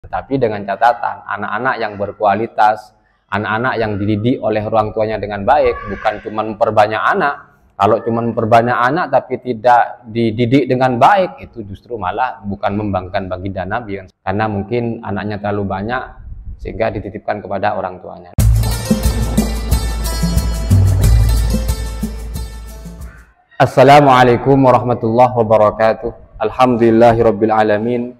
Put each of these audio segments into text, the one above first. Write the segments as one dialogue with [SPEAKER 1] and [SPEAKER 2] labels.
[SPEAKER 1] Tetapi dengan catatan, anak-anak yang berkualitas, anak-anak yang dididik oleh orang tuanya dengan baik, bukan cuma memperbanyak anak. Kalau cuma memperbanyak anak tapi tidak dididik dengan baik, itu justru malah bukan membanggakan baginda Nabi. Karena mungkin anaknya terlalu banyak sehingga dititipkan kepada orang tuanya. Assalamualaikum warahmatullahi wabarakatuh. Alhamdulillahirabbil alamin.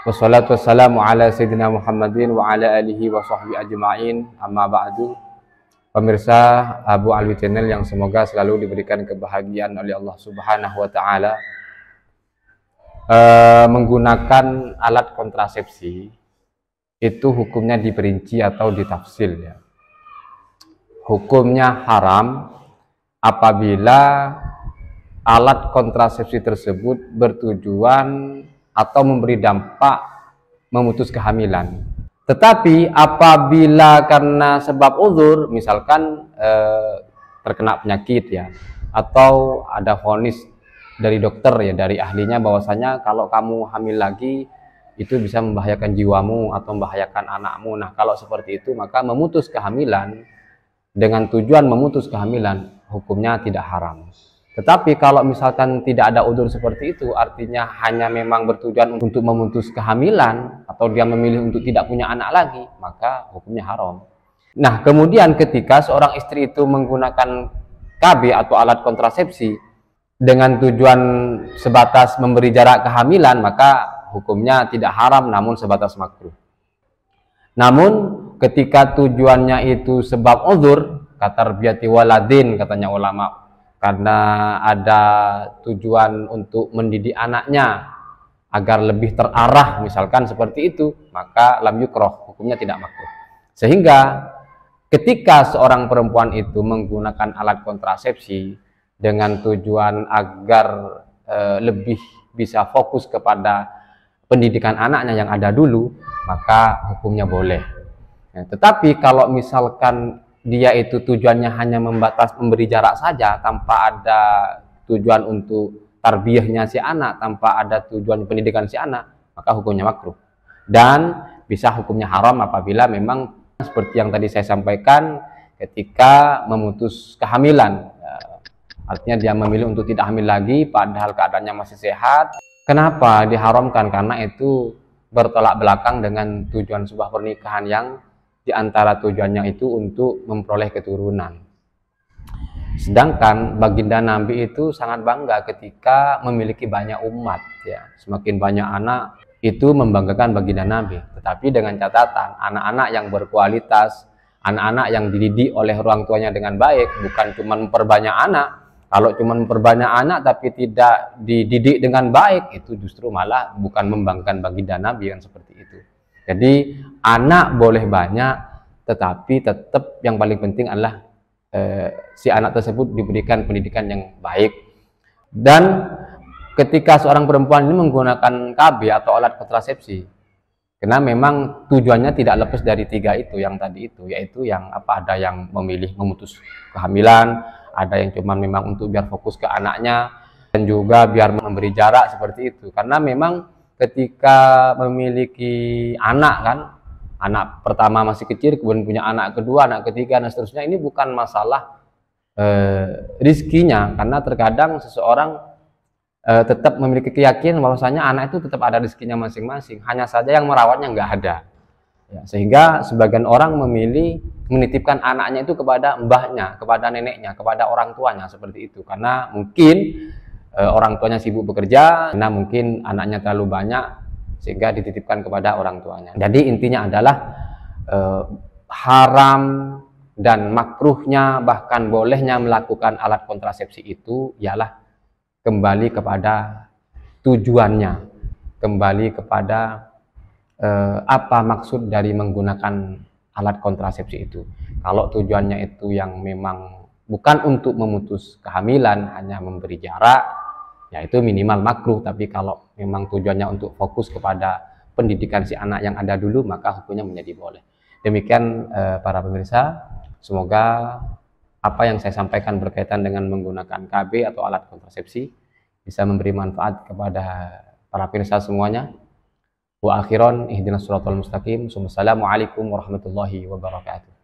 [SPEAKER 1] Wassalatu wassalamu ala sayyidina Muhammadin wa ala alihi wa sahbihi ajma'in. Amma ba'du. Pemirsa Abu Alwi Channel yang semoga selalu diberikan kebahagiaan oleh Allah Subhanahu wa taala. Menggunakan alat kontrasepsi itu hukumnya diperinci atau ditafsil ya. Hukumnya haram apabila alat kontrasepsi tersebut bertujuan atau memberi dampak memutus kehamilan. Tetapi apabila karena sebab uzur, misalkan terkena penyakit ya, atau ada vonis dari dokter ya, dari ahlinya bahwasanya kalau kamu hamil lagi itu bisa membahayakan jiwamu atau membahayakan anakmu. Nah, kalau seperti itu maka memutus kehamilan dengan tujuan memutus kehamilan hukumnya tidak haram. Tetapi kalau misalkan tidak ada udzur seperti itu, artinya hanya memang bertujuan untuk memutus kehamilan atau dia memilih untuk tidak punya anak lagi, maka hukumnya haram. Nah, kemudian ketika seorang istri itu menggunakan KB atau alat kontrasepsi dengan tujuan sebatas memberi jarak kehamilan, maka hukumnya tidak haram namun sebatas makruh. Namun ketika tujuannya itu sebab uzur, katarbiyati waladin katanya ulama, karena ada tujuan untuk mendidik anaknya agar lebih terarah misalkan seperti itu, maka lam yukroh, hukumnya tidak makruh. Sehingga ketika seorang perempuan itu menggunakan alat kontrasepsi dengan tujuan agar lebih bisa fokus kepada pendidikan anaknya yang ada dulu, maka hukumnya boleh. Ya, tetapi kalau misalkan dia itu tujuannya hanya membatas memberi jarak saja tanpa ada tujuan untuk tarbiyahnya si anak, tanpa ada tujuan pendidikan si anak, maka hukumnya makruh. Dan bisa hukumnya haram apabila memang seperti yang tadi saya sampaikan, ketika memutus kehamilan, artinya dia memilih untuk tidak hamil lagi padahal keadaannya masih sehat. Kenapa diharamkan? Karena itu bertolak belakang dengan tujuan sebuah pernikahan yang di antara tujuannya itu untuk memperoleh keturunan. Sedangkan baginda Nabi itu sangat bangga ketika memiliki banyak umat ya. Semakin banyak anak itu membanggakan baginda Nabi. Tetapi dengan catatan, anak-anak yang berkualitas, anak-anak yang dididik oleh orang tuanya dengan baik, bukan cuma memperbanyak anak. Kalau cuma memperbanyak anak tapi tidak dididik dengan baik, itu justru malah bukan membanggakan baginda Nabi yang seperti itu. Jadi anak boleh banyak, tetapi tetap yang paling penting adalah si anak tersebut diberikan pendidikan yang baik. Dan ketika seorang perempuan ini menggunakan KB atau alat kontrasepsi, karena memang tujuannya tidak lepas dari tiga itu yang tadi itu, yaitu yang apa, ada yang memilih memutus kehamilan, ada yang cuma memang untuk biar fokus ke anaknya, dan juga biar memberi jarak seperti itu. Karena memang ketika memiliki anak kan, anak pertama masih kecil, kemudian punya anak kedua, anak ketiga, dan seterusnya, ini bukan masalah rizkinya, karena terkadang seseorang tetap memiliki keyakinan bahwasanya anak itu tetap ada rizkinya masing-masing, hanya saja yang merawatnya nggak ada ya, sehingga sebagian orang memilih menitipkan anaknya itu kepada mbahnya, kepada neneknya, kepada orang tuanya seperti itu, karena mungkin orang tuanya sibuk bekerja, karena mungkin anaknya terlalu banyak sehingga dititipkan kepada orang tuanya. Jadi intinya adalah haram dan makruhnya, bahkan bolehnya melakukan alat kontrasepsi itu ialah kembali kepada tujuannya, kembali kepada apa maksud dari menggunakan alat kontrasepsi itu. Kalau tujuannya itu yang memang bukan untuk memutus kehamilan, hanya memberi jarak, ya itu minimal makruh. Tapi kalau memang tujuannya untuk fokus kepada pendidikan si anak yang ada dulu, maka hukumnya menjadi boleh. Demikian para pemirsa, semoga apa yang saya sampaikan berkaitan dengan menggunakan KB atau alat kontrasepsi bisa memberi manfaat kepada para pemirsa semuanya. Wa akhiran ihdinas siratal mustaqim. Wassalamualaikum warahmatullahi wabarakatuh.